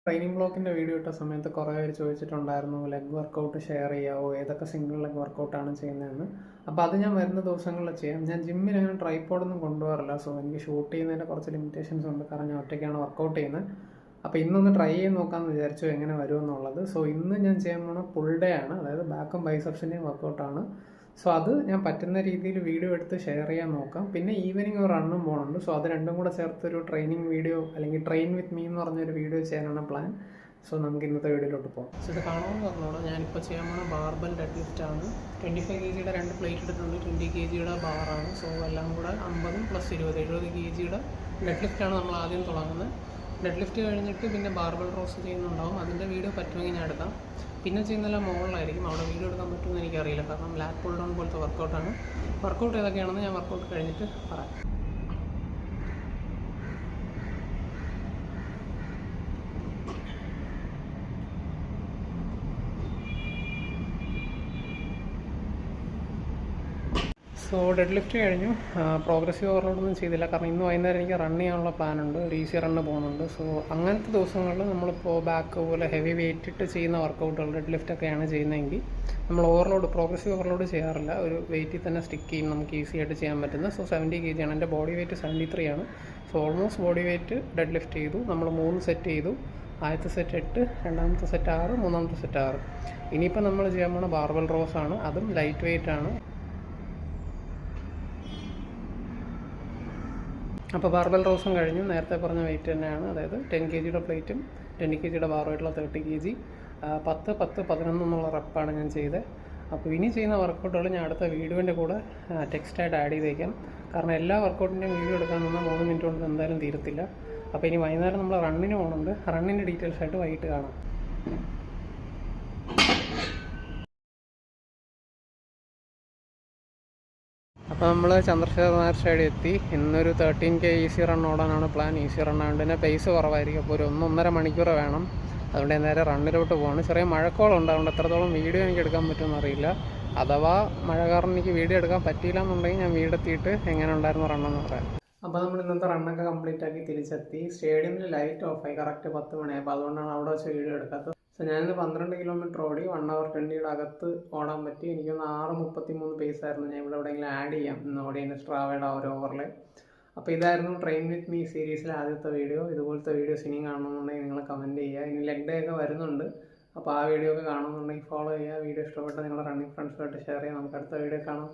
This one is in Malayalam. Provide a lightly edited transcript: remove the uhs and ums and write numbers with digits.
ട്രെയിനിങ് ബ്ലോക്കിൻ്റെ വീഡിയോ ഇട്ട സമയത്ത് കുറേ പേര് ചോദിച്ചിട്ടുണ്ടായിരുന്നു ലെഗ് വർക്കൗട്ട് ഷെയർ ചെയ്യാവോ, ഏതൊക്കെ സിംഗിൾ ലെഗ് വർക്കൗട്ടാണ് ചെയ്യുന്നതെന്ന്. അപ്പോൾ അത് ഞാൻ വരുന്ന ദിവസങ്ങളിൽ ചെയ്യാം. ഞാൻ ജിമ്മിൽ അങ്ങനെ ട്രൈപ്പോഡൊന്നും കൊണ്ടുപോകാറില്ല. സോ എനിക്ക് ഷൂട്ട് ചെയ്യുന്നതിൻ്റെ കുറച്ച് ലിമിറ്റേഷൻസ് ഉണ്ട്, കാരണം ഞാൻ ഒറ്റയ്ക്കാണ് വർക്കൗട്ട് ചെയ്യുന്നത്. അപ്പോൾ ഇന്നൊന്ന് ട്രൈ ചെയ്ത് നോക്കാമെന്ന് വിചാരിച്ചു എങ്ങനെ വരുമെന്നുള്ളത്. സോ ഇന്ന് ഞാൻ ചെയ്യാൻ പോകുന്ന ഫുൾ ഡേ ആണ്, അതായത് ബാക്കും ബൈസെപ്സിൻ്റെയും വർക്കൗട്ടാണ്. സോ അത് ഞാൻ പറ്റുന്ന രീതിയിൽ വീഡിയോ എടുത്ത് ഷെയർ ചെയ്യാൻ നോക്കാം. പിന്നെ ഈവനിങ് ഒരു റണ്ണും പോകുന്നുണ്ട്. സോ അത് രണ്ടും കൂടെ ചേർത്തൊരു ട്രെയിനിങ് വീഡിയോ അല്ലെങ്കിൽ ട്രെയിൻ വിത്ത് മീ എന്ന് പറഞ്ഞൊരു വീഡിയോ ചെയ്യാനാണ് പ്ലാൻ. സോ നമുക്ക് ഇന്നത്തെ വീഡിയോയിലോട്ട് പോകാം. സോ ഇത് കാണുമെന്ന് പറഞ്ഞോളൂ, ഞാനിപ്പോൾ ചെയ്യാൻ പോകുന്ന ബാർബൽ ഡെഡ് ലിഫ്റ്റ് ആണ്. 25 kgയുടെ 2 പ്ലേറ്റ് എടുത്തിട്ടുണ്ട്. 20 kgയുടെ ബാറാണ്. സോ എല്ലാം കൂടെ 50 + 20 70 kgയുടെ ഡെഡ് ലിഫ്റ്റാണ് നമ്മൾ ആദ്യം തുടങ്ങുന്നത്. ഡെഡ് ലിഫ്റ്റ് കഴിഞ്ഞിട്ട് പിന്നെ ബാർബൽ റോസ് ചെയ്യുന്നുണ്ടാവും. അതിൻ്റെ വീഡിയോ പറ്റുമെങ്കിൽ ഞാൻ എടുക്കാം. പിന്നെ ചെയ്യുന്നതെല്ലാം മുകളിലായിരിക്കും. അവിടെ വീഡിയോ എടുക്കാൻ പറ്റുമെന്ന് എനിക്കറിയില്ല, കാരണം ലാറ്റ് പുൾ ഡൗൺ പോലത്തെ വർക്കൗട്ടാണ്. വർക്കൗട്ട് ഏതൊക്കെയാണെന്ന് ഞാൻ വർക്കൗട്ട് കഴിഞ്ഞിട്ട് പറയാം. സോ ഡെഡ് ലിഫ്റ്റ് കഴിഞ്ഞു. പ്രോഗ്രസീവ് ഓവർലോഡൊന്നും ചെയ്തില്ല, കാരണം ഇന്ന് വൈകുന്നേരം എനിക്ക് റൺ ചെയ്യാനുള്ള പ്ലാനുണ്ട്. ഒരു ഈസി റണ്ണ് പോകുന്നുണ്ട്. സോ അങ്ങനത്തെ ദിവസങ്ങളിൽ നമ്മളിപ്പോൾ ബാക്ക് പോലെ ഹെവി വെയിറ്റ് ഇട്ട് ചെയ്യുന്ന വർക്കൗട്ടുകൾ ഡെഡ് ലിഫ്റ്റൊക്കെയാണ് ചെയ്യുന്നതെങ്കിൽ നമ്മൾ പ്രോഗ്രസീവ് ഓവർലോഡ് ചെയ്യാറില്ല. ഒരു വെയിറ്റിൽ തന്നെ സ്റ്റിക്ക് ചെയ്യും, നമുക്ക് ഈസി ആയിട്ട് ചെയ്യാൻ പറ്റുന്നത്. സോ 70 kg ആണ്. എൻ്റെ ബോഡി വെയിറ്റ് 73 ആണ്. So almost body weight dead lift ചെയ്തു. നമ്മൾ 3 സെറ്റ് ചെയ്തു. ആദ്യത്തെ സെറ്റ് 8, രണ്ടാമത്തെ സെറ്റ് 6, മൂന്നാമത്തെ സെറ്റ് 6. ഇനിയിപ്പോൾ നമ്മൾ ചെയ്യാൻ പോകുന്ന ബാർബൽ റോസ് ആണ്. അതും ലൈറ്റ് വെയിറ്റ് ആണ്. അപ്പോൾ ബാർബൽ റോസും കഴിഞ്ഞു. നേരത്തെ പറഞ്ഞ വെയിറ്റ് തന്നെയാണ്, അതായത് 10 kgയുടെ പ്ലേറ്റും 20 kgയുടെ ബാറുമായിട്ടുള്ള 30 kg. 10, 10, 11 എന്നുള്ള റെപ്പാണ് ഞാൻ ചെയ്തത്. അപ്പോൾ ഇനി ചെയ്യുന്ന വർക്കൗട്ടുകൾ ഞാൻ അടുത്ത വീഡിയോൻ്റെ കൂടെ ടെക്സ്റ്റായിട്ട് ആഡ് ചെയ്തേക്കാം, കാരണം എല്ലാ വർക്കൗട്ടിൻ്റെയും വീഡിയോ എടുക്കാൻ നിന്നാൽ 3 മിനിറ്റ് കൊണ്ട് എന്തായാലും തീരത്തില്ല. അപ്പോൾ ഇനി വൈകുന്നേരം നമ്മൾ റണ്ണിന് പോകുന്നുണ്ട്. റണ്ണിൻ്റെ ഡീറ്റെയിൽസ് ആയിട്ട് വൈകിട്ട് കാണാം. അപ്പോൾ നമ്മൾ ചന്ദ്രശേഖർ നായർ സ്റ്റേഡിയം എത്തി. ഇന്നൊരു 13K ഈസി റൺ ഓടാനാണ് പ്ലാൻ. ഈസി റൺ ആയതുകൊണ്ട് തന്നെ പേസ് കുറവായിരിക്കും. അപ്പോൾ ഒരു 1.5 മണിക്കൂർ വേണം. അതുകൊണ്ട് നേരെ റണ്ണിലോട്ട് പോകണം. ചെറിയ മഴക്കോളുണ്ട്, അതുകൊണ്ട് എത്രത്തോളം വീഡിയോ എനിക്ക് എടുക്കാൻ പറ്റുമെന്ന് അറിയില്ല. അഥവാ മഴ കാരണം എനിക്ക് വീഡിയോ എടുക്കാൻ പറ്റിയില്ല എന്നുണ്ടെങ്കിൽ ഞാൻ വീടെത്തിയിട്ട് എങ്ങനെ ഉണ്ടായിരുന്നു റണ്ണെന്ന് പറയാം. അപ്പോൾ നമ്മൾ ഇന്നത്തെ റണ്ണൊക്കെ കംപ്ലീറ്റ് ആക്കി തിരിച്ചെത്തി. സ്റ്റേഡിയമിൽ ലൈറ്റ് ഓഫായി കറക്റ്റ് 10 മണിയായി. അപ്പോൾ അതുകൊണ്ടാണ് അവിടെ വെച്ച് വീഡിയോ എടുക്കാത്തത്. സോ ഞാനിന്ന് 12 കിലോമീറ്റർ ഓടി. 1:20 അകത്ത് ഓടാൻ പറ്റി. എനിക്കൊന്ന് 6:33 പേസ് ആയിരുന്നു. ഞാൻ ഇവിടെ എവിടെയെങ്കിലും ആഡ് ചെയ്യാം ഇന്ന് ഓടിയതിൻ്റെ സ്ട്രാവയുടെ ഒരു ഓവറിൽ. അപ്പോൾ ഇതായിരുന്നു ട്രെയിൻ വിത്ത് മീ സീരീസിലെ ആദ്യത്തെ വീഡിയോ. ഇതുപോലത്തെ വീഡിയോസ് ഇനിയും കാണണമെന്നുണ്ടെങ്കിൽ നിങ്ങൾ കമൻറ്റ് ചെയ്യുക. ഇനി ലെഗ് ഡേ ഒക്കെ വരുന്നുണ്ട്. അപ്പോൾ ആ വീഡിയോ ഒക്കെ കാണുന്നുണ്ടെങ്കിൽ ഫോളോ ചെയ്യുക. വീഡിയോ ഇഷ്ടപ്പെട്ട് നിങ്ങളുടെ റണ്ണിങ് ഫ്രണ്ട്സുമായിട്ട് ഷെയർ ചെയ്യുക. നമുക്ക് അടുത്ത വീഡിയോ കാണാം.